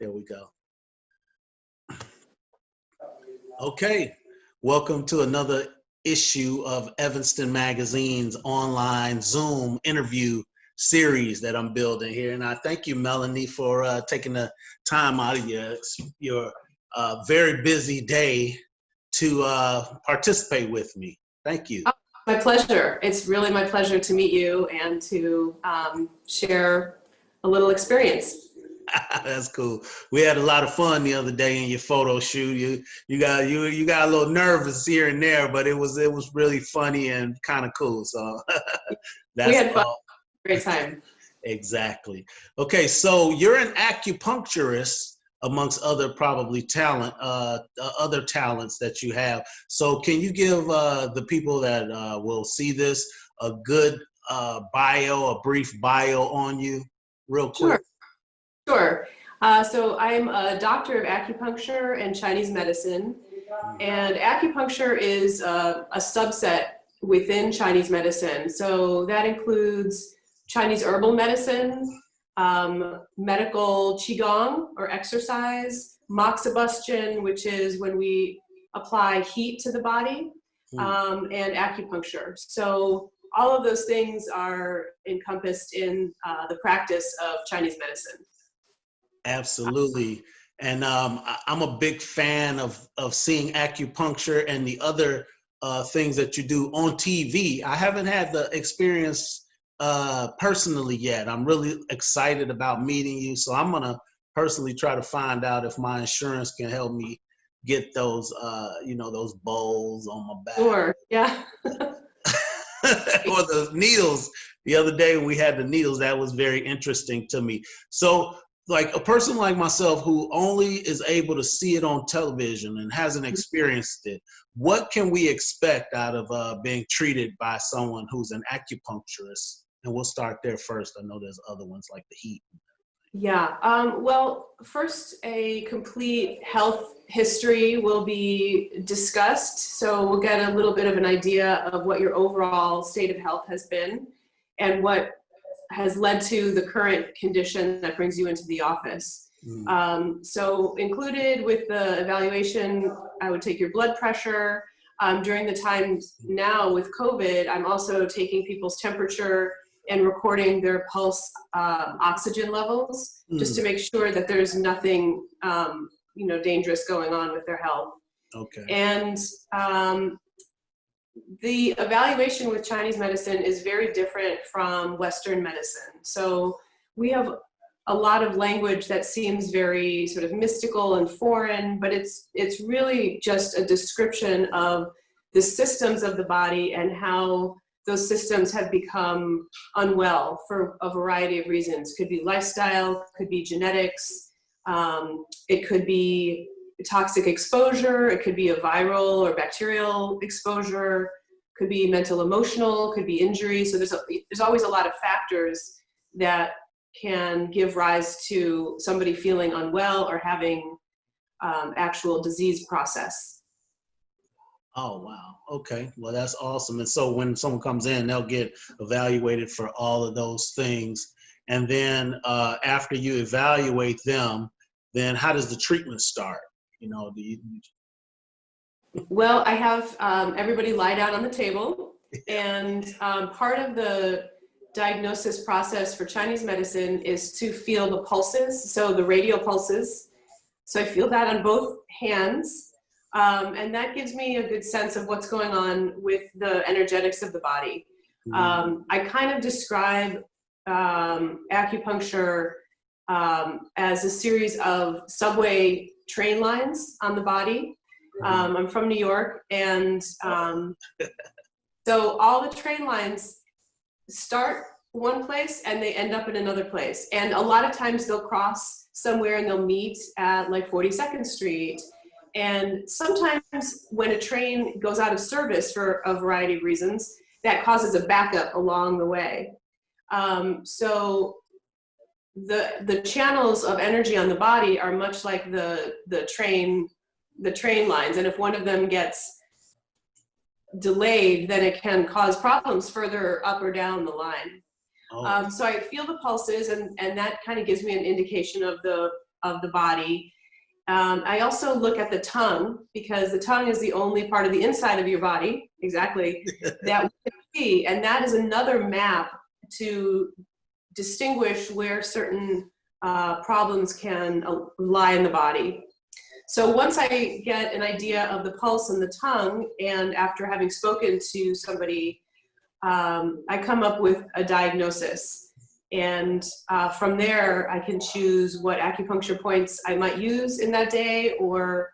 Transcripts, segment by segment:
There we go. Okay, welcome to another issue of Evanston Magazine's online Zoom interview series that I'm building here. And I thank you, Melanie, for taking the time out of your very busy day to participate with me. Thank you. Oh, my pleasure. It's really my pleasure to meet you and to share a little experience. That's cool. We had a lot of fun the other day in your photo shoot. You got a little nervous here and there, but it was really funny and kind of cool. So that's we had fun. Great time. Exactly. Okay, so you're an acupuncturist amongst other probably other talents that you have. So can you give the people that will see this a good a brief bio on you, real quick? Sure. So I'm a doctor of acupuncture and Chinese medicine, and acupuncture is a subset within Chinese medicine. So that includes Chinese herbal medicine, medical qigong or exercise, moxibustion, which is when we apply heat to the body, and acupuncture. So all of those things are encompassed in the practice of Chinese medicine. Absolutely. And I'm a big fan of seeing acupuncture and the other things that you do on TV. I haven't had the experience personally yet. I'm really excited about meeting you. So I'm going to personally try to find out if my insurance can help me get those, those bowls on my back. Sure, yeah. Or the needles. The other day when we had the needles, that was very interesting to me. So like a person like myself who only is able to see it on television and hasn't experienced it, what can we expect out of being treated by someone who's an acupuncturist? And we'll start there first. I know there's other ones like the heat. Yeah, well, first a complete health history will be discussed. So we'll get a little bit of an idea of what your overall state of health has been and what has led to the current condition that brings you into the office. So included with the evaluation, I would take your blood pressure. During the times now with COVID, I'm also taking people's temperature and recording their pulse oxygen levels, just to make sure that there's nothing dangerous going on with their health. Okay. And the evaluation with Chinese medicine is very different from Western medicine. So we have a lot of language that seems very sort of mystical and foreign, but it's really just a description of the systems of the body and how those systems have become unwell for a variety of reasons. Could be lifestyle, could be genetics, it could be toxic exposure, it could be a viral or bacterial exposure, could be mental, emotional, could be injury. So there's always a lot of factors that can give rise to somebody feeling unwell or having actual disease process. Oh, wow. Okay. Well, that's awesome. And so when someone comes in, they'll get evaluated for all of those things. And then after you evaluate them, then how does the treatment start? Well, I have everybody lie down on the table, and part of the diagnosis process for Chinese medicine is to feel the pulses, so the radial pulses. So I feel that on both hands, and that gives me a good sense of what's going on with the energetics of the body. I kind of describe acupuncture as a series of subway train lines on the body. I'm from New York, and so all the train lines start one place and they end up in another place. And a lot of times they'll cross somewhere and they'll meet at like 42nd Street. And sometimes when a train goes out of service for a variety of reasons, that causes a backup along the way. So the channels of energy on the body are much like the train lines, and if one of them gets delayed, then it can cause problems further up or down the line. So I feel the pulses, and that kind of gives me an indication of the of the body. I also look at the tongue, because the tongue is the only part of the inside of your body, exactly, that we can see. And that is another map to distinguish where certain problems can lie in the body. So once I get an idea of the pulse and the tongue, and after having spoken to somebody, I come up with a diagnosis. And from there, I can choose what acupuncture points I might use in that day, or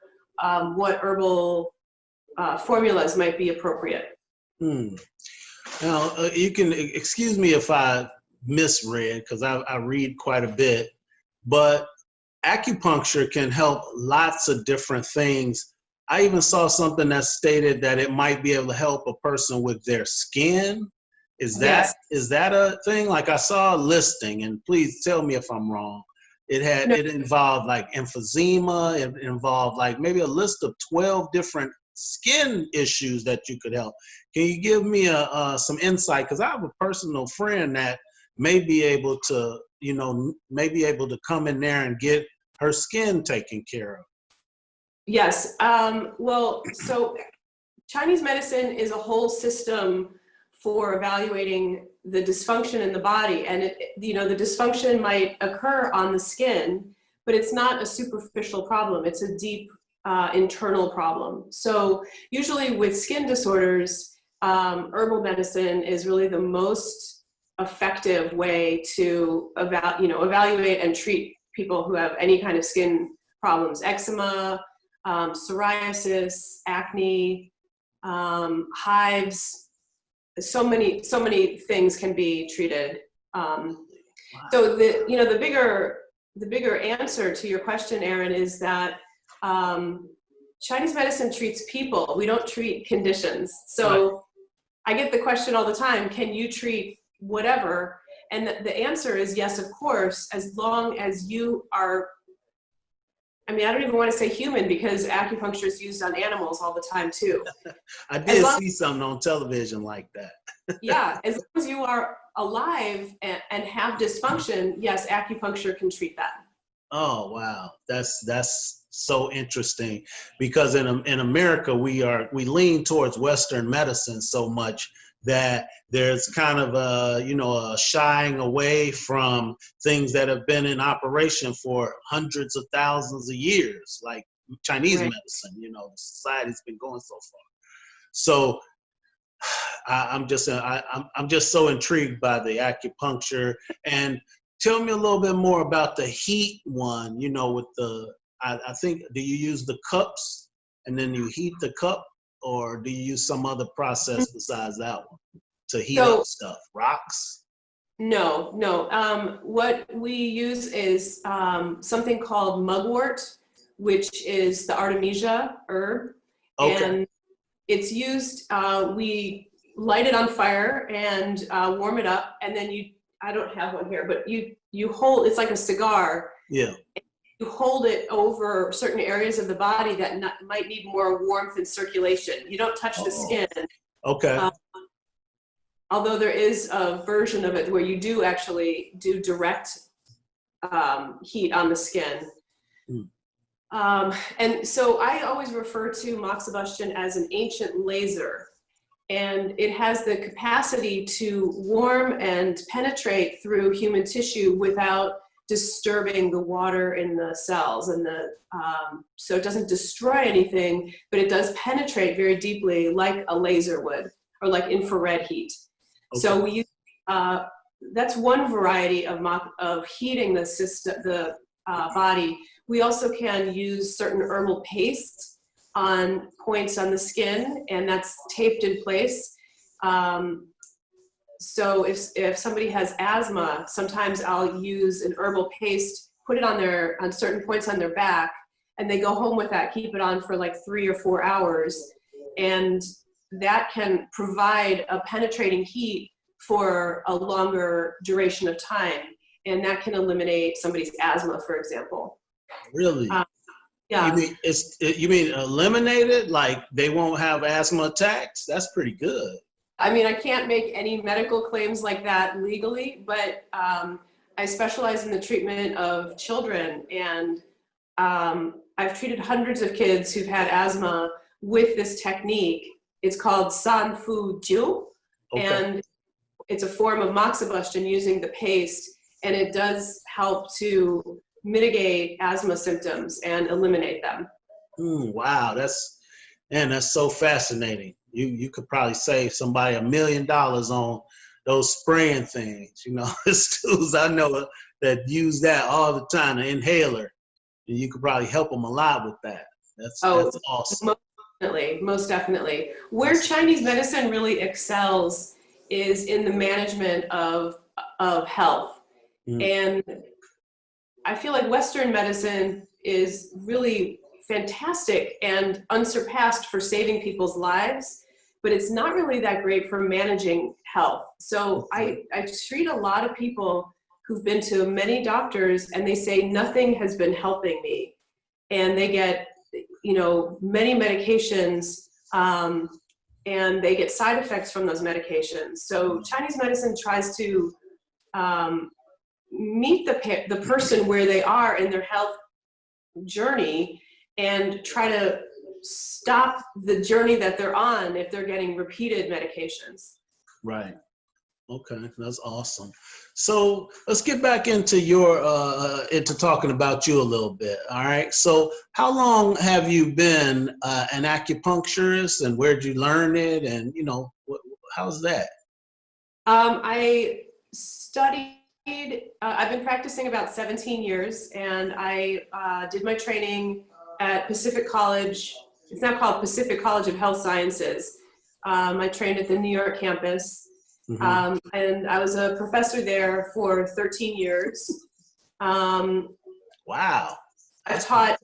what herbal formulas might be appropriate. Now, you can excuse me if I misread, because I read quite a bit, but acupuncture can help lots of different things. I even saw something that stated that it might be able to help a person with their skin. Is that a thing? Like, I saw a listing, and please tell me if I'm wrong. It involved like emphysema. It involved like maybe a list of 12 different skin issues that you could help. Can you give me some insight? Because I have a personal friend that may be able to, come in there and get her skin taken care of. Yes. Well, so Chinese medicine is a whole system for evaluating the dysfunction in the body. And the dysfunction might occur on the skin, but it's not a superficial problem. It's a deep internal problem. So usually with skin disorders, herbal medicine is really the most effective way to evaluate and treat people who have any kind of skin problems: eczema, psoriasis, acne, hives. So many things can be treated. So the bigger answer to your question, Aaron, is that Chinese medicine treats people. We don't treat conditions. So right. I get the question all the time: can you treat whatever? And the answer is yes, of course, as long as you are. I mean, I don't even want to say human, because acupuncture is used on animals all the time too. I did see something on television like that. Yeah, as long as you are alive and have dysfunction, yes, acupuncture can treat that. Oh, wow. That's so interesting, because in America, we lean towards Western medicine so much that there's kind of a shying away from things that have been in operation for hundreds of thousands of years, like Chinese right. medicine. The society's been going so far. So I'm just so intrigued by the acupuncture. And tell me a little bit more about the heat one. With I think, do you use the cups and then you heat the cup? Or do you use some other process besides that one to heat up stuff? Rocks? No. What we use is something called mugwort, which is the Artemisia herb. Okay. And it's used, we light it on fire and warm it up. And then I don't have one here, but you hold, it's like a cigar. Yeah. You hold it over certain areas of the body that might need more warmth and circulation. You don't touch the skin. Okay. Although there is a version of it where you do actually do direct heat on the skin. And so I always refer to moxibustion as an ancient laser. And it has the capacity to warm and penetrate through human tissue without disturbing the water in the cells, and so it doesn't destroy anything, but it does penetrate very deeply, like a laser would, or like infrared heat. Okay. So we use, that's one variety of heating the system, the body. We also can use certain herbal pastes on points on the skin, and that's taped in place. So if somebody has asthma, sometimes I'll use an herbal paste, put it on certain points on their back, and they go home with that, keep it on for like 3 or 4 hours. And that can provide a penetrating heat for a longer duration of time. And that can eliminate somebody's asthma, for example. Really? Yeah. You mean eliminate it? Like they won't have asthma attacks? That's pretty good. I mean, I can't make any medical claims like that legally, but I specialize in the treatment of children, and I've treated hundreds of kids who've had asthma with this technique. It's called San Fu Jiu, and it's a form of moxibustion using the paste, and it does help to mitigate asthma symptoms and eliminate them. Wow, that's so fascinating. You could probably save somebody $1 million on those spraying things. You know, there's tools I know that use that all the time, an inhaler, and you could probably help them a lot with that. That's awesome. Most definitely. Where Chinese medicine really excels is in the management of health. And I feel like Western medicine is really fantastic and unsurpassed for saving people's lives, but it's not really that great for managing health. So I treat a lot of people who've been to many doctors and they say nothing has been helping me. And they get, you know, many medications, and they get side effects from those medications. So Chinese medicine tries to meet the person where they are in their health journey and try to stop the journey that they're on if they're getting repeated medications. Right. Okay, that's awesome. So let's get back into your into talking about you a little bit. All right. So how long have you been an acupuncturist, and where'd you learn it? And you know, how's that? I studied. I've been practicing about 17 years, and I did my training at Pacific College. It's now called Pacific College of Health Sciences. I trained at the New York campus. And I was a professor there for 13 years. Wow. I've taught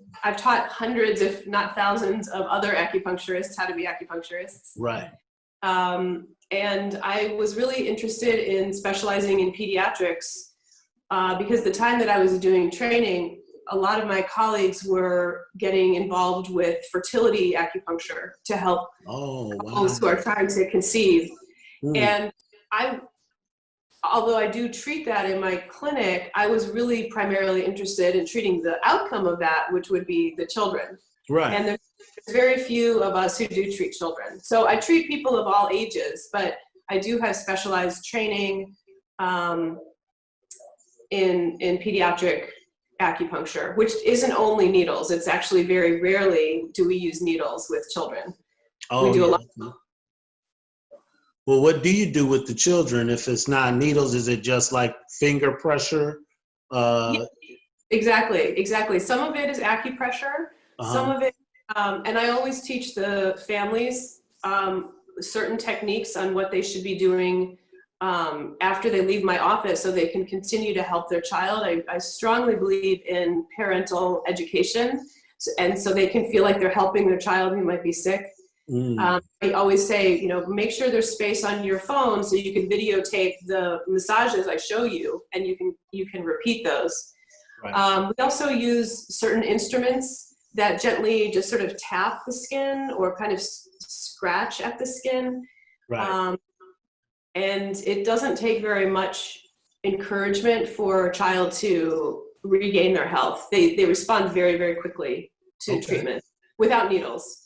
hundreds, if not thousands, of other acupuncturists how to be acupuncturists. Right. And I was really interested in specializing in pediatrics because the time that I was doing training, a lot of my colleagues were getting involved with fertility acupuncture to help couples who are trying to conceive. And although I do treat that in my clinic, I was really primarily interested in treating the outcome of that, which would be the children. Right. And there's very few of us who do treat children. So I treat people of all ages, but I do have specialized training in pediatric acupuncture, which isn't only needles. It's actually very rarely do we use needles with children. We do a lot. Well, what do you do with the children if it's not needles? Is it just like finger pressure? Yeah, exactly. Some of it is acupressure. Some of it, and I always teach the families certain techniques on what they should be doing after they leave my office so they can continue to help their child. I strongly believe in parental education, and so they can feel like they're helping their child who might be sick. I always say, you know, make sure there's space on your phone so you can videotape the massages I show you, and you can repeat those. Right. We also use certain instruments that gently just sort of tap the skin or kind of scratch at the skin. Right. And it doesn't take very much encouragement for a child to regain their health. They respond very, very quickly to treatment without needles.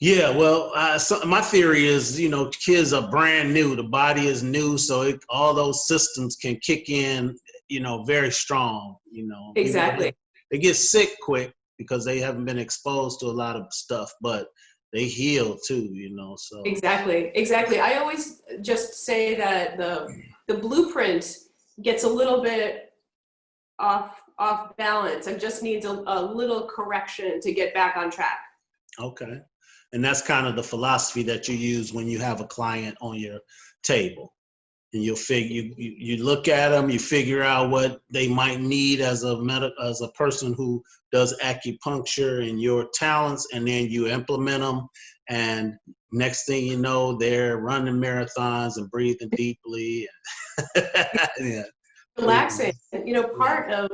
Yeah, well, so my theory is, you know, kids are brand new. The body is new, so all those systems can kick in, you know, very strong, you know. Exactly. They get sick quick because they haven't been exposed to a lot of stuff, but they heal too, you know, so. Exactly. I always just say that the blueprint gets a little bit off balance and just needs a little correction to get back on track. Okay. And that's kind of the philosophy that you use when you have a client on your table. And you'll you look at them, you figure out what they might need as a person who does acupuncture and your talents, and then you implement them. And next thing you know, they're running marathons and breathing deeply. Yeah. Relaxing. You know, part of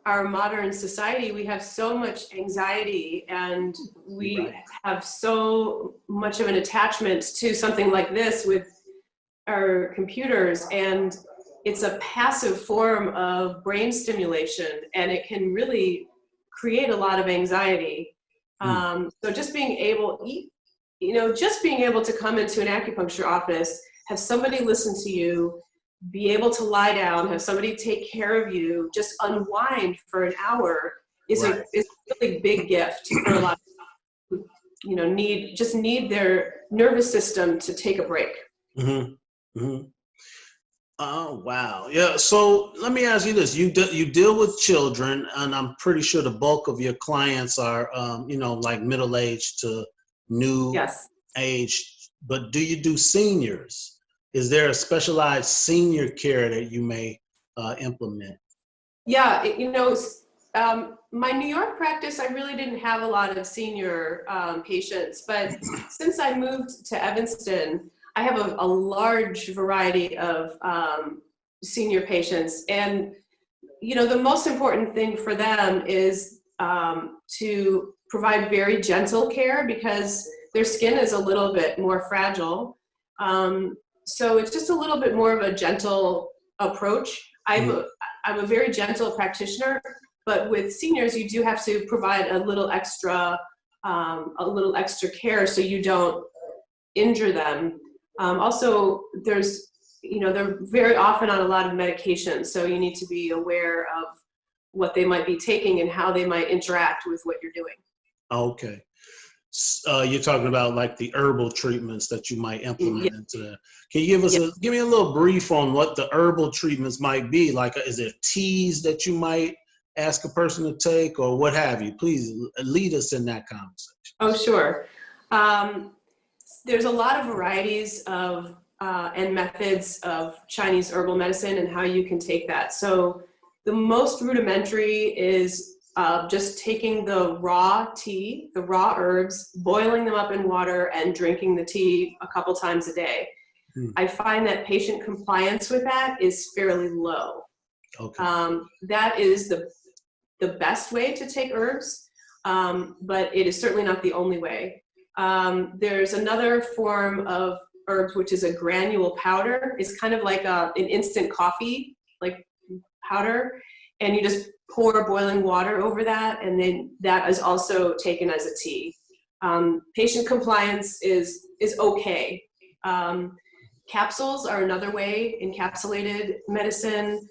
our modern society, we have so much anxiety, and we have so much of an attachment to something like this with our computers, and it's a passive form of brain stimulation, and it can really create a lot of anxiety. So just being able, just being able to come into an acupuncture office, have somebody listen to you, be able to lie down, have somebody take care of you, just unwind for an hour is a really big gift for a lot of people who, need their nervous system to take a break. Oh, wow. Yeah. So let me ask you this. You deal with children, and I'm pretty sure the bulk of your clients are, like middle-aged to new Yes. age. But do you do seniors? Is there a specialized senior care that you may implement? Yeah. My New York practice, I really didn't have a lot of senior patients, but since I moved to Evanston, I have a large variety of senior patients, and the most important thing for them is to provide very gentle care because their skin is a little bit more fragile. So it's just a little bit more of a gentle approach. I'm a very gentle practitioner, but with seniors, you do have to provide a little extra care so you don't injure them. Also, they're very often on a lot of medications, so you need to be aware of what they might be taking and how they might interact with what you're doing. Okay. You're talking about like the herbal treatments that you might implement into that. Can you give me a little brief on what the herbal treatments might be? Like, is there teas that you might ask a person to take or what have you? Please lead us in that conversation. Oh, sure. There's a lot of varieties of and methods of Chinese herbal medicine and how you can take that. So the most rudimentary is just taking the raw tea, the raw herbs, boiling them up in water and drinking the tea a couple times a day. I find that patient compliance with that is fairly low. Okay. That is the best way to take herbs, but it is certainly not the only way. There's another form of herbs, which is a granule powder. It's kind of like an instant coffee, like powder, and you just pour boiling water over that, and then that is also taken as a tea. Patient compliance is okay. Capsules are another way, encapsulated medicine.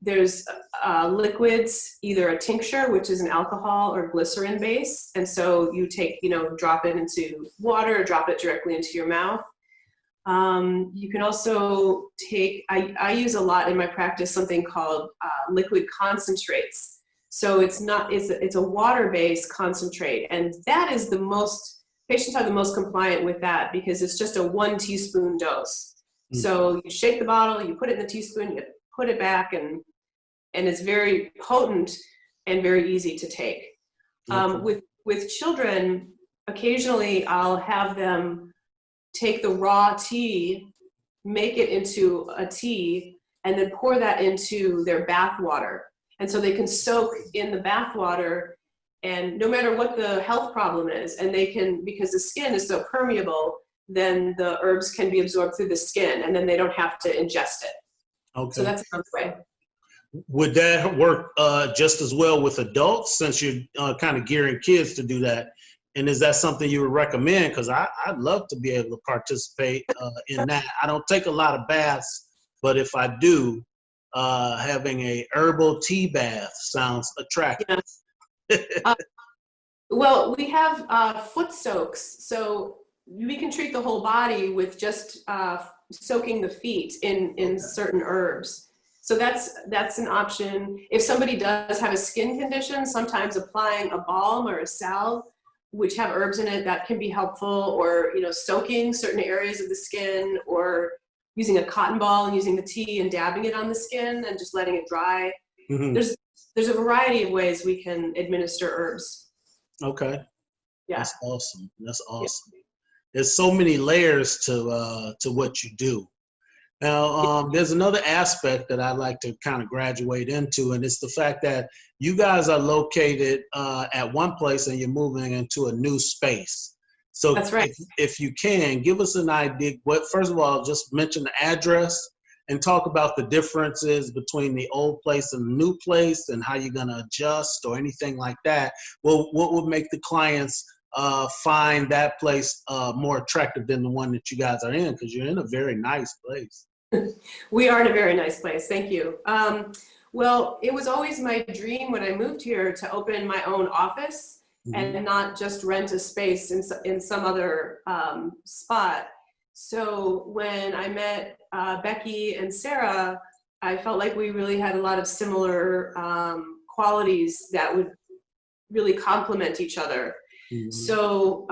There's liquids, either a tincture, which is an alcohol or glycerin base. And so you take, drop it into water, or drop it directly into your mouth. You can also take, I use a lot in my practice, something called liquid concentrates. So it's a water-based concentrate. And that is patients are the most compliant with that because it's just a 1 teaspoon dose. So you shake the bottle, you put it in the teaspoon, you put it back, and it's very potent and very easy to take. With children, occasionally I'll have them take the raw tea, make it into a tea, and then pour that into their bath water. And so they can soak in the bath water, and no matter what the health problem is, and they can, because the skin is so permeable, then the herbs can be absorbed through the skin, and then they don't have to ingest it. Okay. So that's another way. Would that work just as well with adults, since you're kind of gearing kids to do that? And is that something you would recommend? Because I'd love to be able to participate in that. I don't take a lot of baths, but if I do, having a herbal tea bath sounds attractive. Yes. Well, we have foot soaks, so we can treat the whole body with just soaking the feet in certain herbs. So that's an option. If somebody does have a skin condition, sometimes applying a balm or a salve, which have herbs in it, that can be helpful, or soaking certain areas of the skin, or using a cotton ball and using the tea and dabbing it on the skin and just letting it dry. There's a variety of ways we can administer herbs. Okay. Yeah. That's awesome. That's awesome. Yeah. There's so many layers to what you do. Now, there's another aspect that I'd like to kind of graduate into, and it's the fact that you guys are located at one place and you're moving into a new space. So that's right. If you can, give us an idea. First of all, just mention the address, and talk about the differences between the old place and the new place and how you're going to adjust or anything like that. Well, what would make the clients find that place more attractive than the one that you guys are in? Because you're in a very nice place. We are in a very nice place. Thank you. Well, it was always my dream when I moved here to open my own office and not just rent a space in some other spot. So when I met Becky and Sarah, I felt like we really had a lot of similar qualities that would really complement each other. So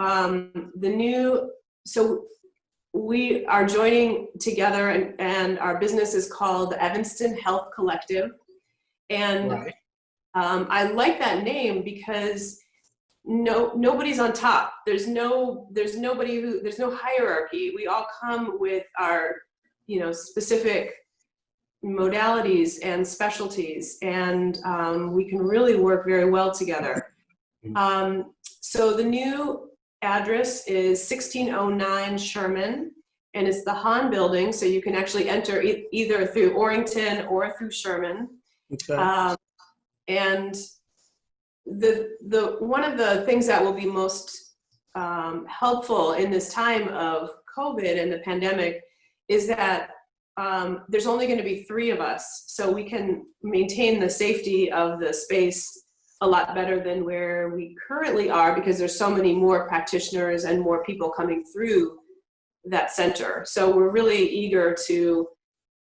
we are joining together, and our business is called the Evanston Health Collective. And I like that name because nobody's on top. There's no hierarchy. We all come with our, specific modalities and specialties, and we can really work very well together. So the new address is 1609 Sherman, and it's the Hahn building, so you can actually enter either through Orrington or through Sherman. Okay. And the one of the things that will be most helpful in this time of COVID and the pandemic is that there's only going to be 3 of us, so we can maintain the safety of the space a lot better than where we currently are, because there's so many more practitioners and more people coming through that center. So we're really eager to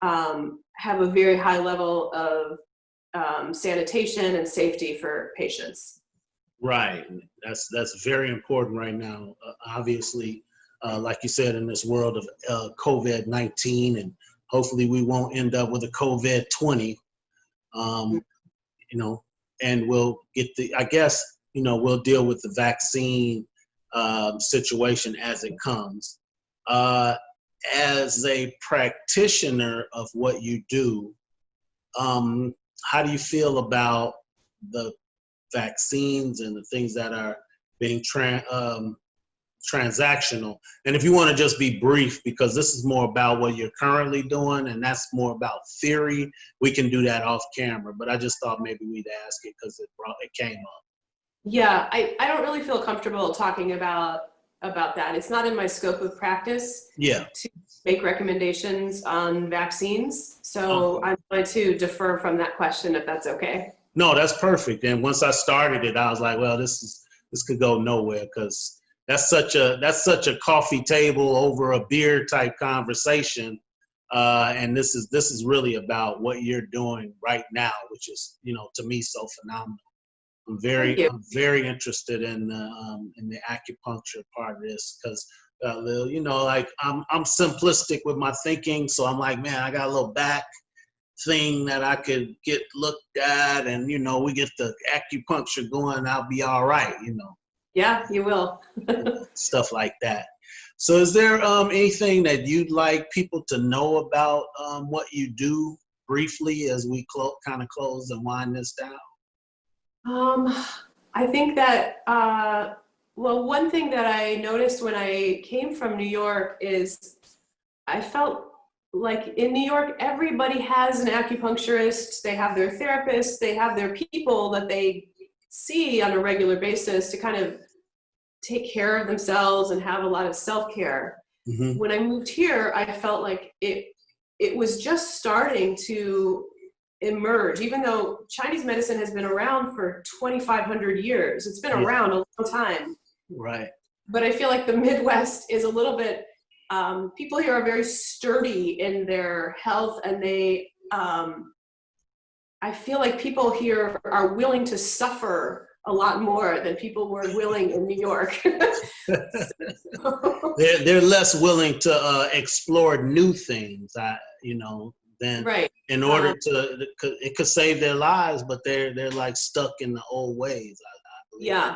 have a very high level of sanitation and safety for patients. Right. That's very important right now. Obviously, like you said, in this world of COVID-19, and hopefully we won't end up with a COVID-20, and we'll get we'll deal with the vaccine situation as it comes. As a practitioner of what you do, how do you feel about the vaccines and the things that are being transactional? And if you want to just be brief, because this is more about what you're currently doing, and that's more about theory, we can do that off camera. But I just thought maybe we'd ask it because it came up. Yeah, I don't really feel comfortable talking about that. It's not in my scope of practice to make recommendations on vaccines. So I'm going to defer from that question, if that's okay. No, that's perfect. And once I started it, I was like, well, this could go nowhere, because that's such a coffee table over a beer type conversation. And this is really about what you're doing right now, which is, to me, so phenomenal. I'm very interested in the acupuncture part of this, because like I'm simplistic with my thinking, so I'm like, man, I got a little back thing that I could get looked at, and we get the acupuncture going, I'll be all right. Yeah, you will. Stuff like that. So is there anything that you'd like people to know about what you do briefly as we kind of close and wind this down? I think that, one thing that I noticed when I came from New York is I felt like in New York, everybody has an acupuncturist, they have their therapist, they have their people that they see on a regular basis to kind of take care of themselves and have a lot of self-care. When I moved here, I felt like it was just starting to emerge, even though Chinese medicine has been around for 2,500 years. It's been around a long time. Right. But I feel like the Midwest is a little bit, people here are very sturdy in their health, and they, I feel like people here are willing to suffer a lot more than people were willing in New York. They're less willing to explore new things, than in order to, it could save their lives, but they're like stuck in the old ways. I believe.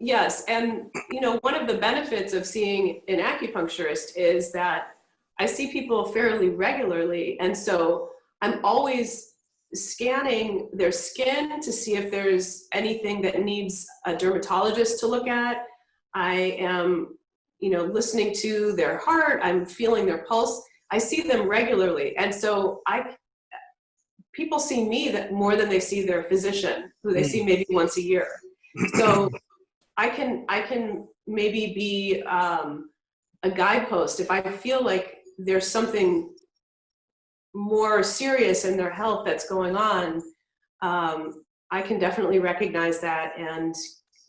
Yes, and one of the benefits of seeing an acupuncturist is that I see people fairly regularly, and so I'm always scanning their skin to see if there's anything that needs a dermatologist to look at. I am, listening to their heart. I'm feeling their pulse. I see them regularly. And so people see me that more than they see their physician, who they see maybe once a year. So I can maybe be a guidepost if I feel like there's something more serious in their health that's going on. I can definitely recognize that and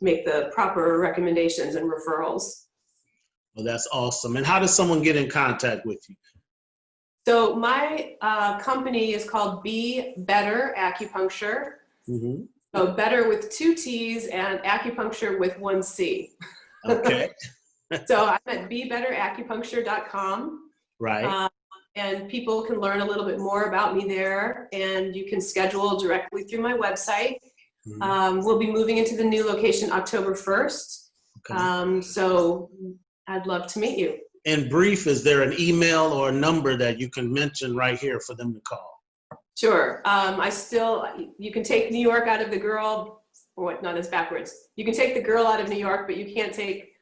make the proper recommendations and referrals. Well, that's awesome. And how does someone get in contact with you? So my company is called Be Better Acupuncture. Mm-hmm. So better with 2 T's and acupuncture with 1 C. Okay. So I'm at bebetteracupuncture.com. Right. And people can learn a little bit more about me there, and you can schedule directly through my website. Mm-hmm. We'll be moving into the new location October 1st. Okay. So I'd love to meet you. In brief, is there an email or a number that you can mention right here for them to call? Sure. You can take New York out of the girl, or what, not as backwards. You can take the girl out of New York, but you can't take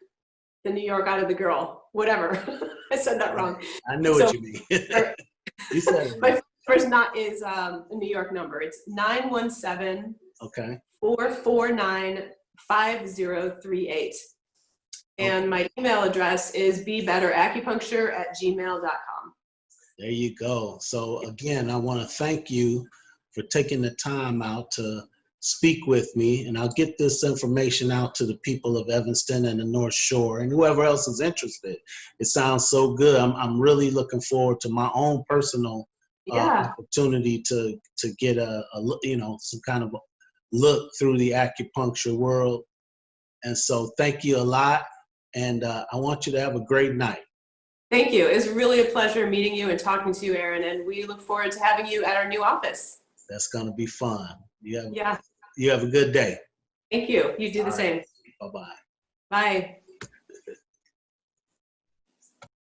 the New York out of the girl. Whatever. I said that wrong. I know what you mean. You said it right. My first not is a New York number. It's 917 Okay. 449 5038. And my email address is bebetteracupuncture@gmail.com. There you go. So again, I want to thank you for taking the time out to speak with me, and I'll get this information out to the people of Evanston and the North Shore and whoever else is interested. It sounds so good. I'm really looking forward to my own personal opportunity to get a some kind of look through the acupuncture world. And so thank you a lot, and I want you to have a great night. Thank you. It's really a pleasure meeting you and talking to you, Aaron, and we look forward to having you at our new office. That's going to be fun. You have Yeah. a good day. Thank you. You do the same. Bye-bye. Bye.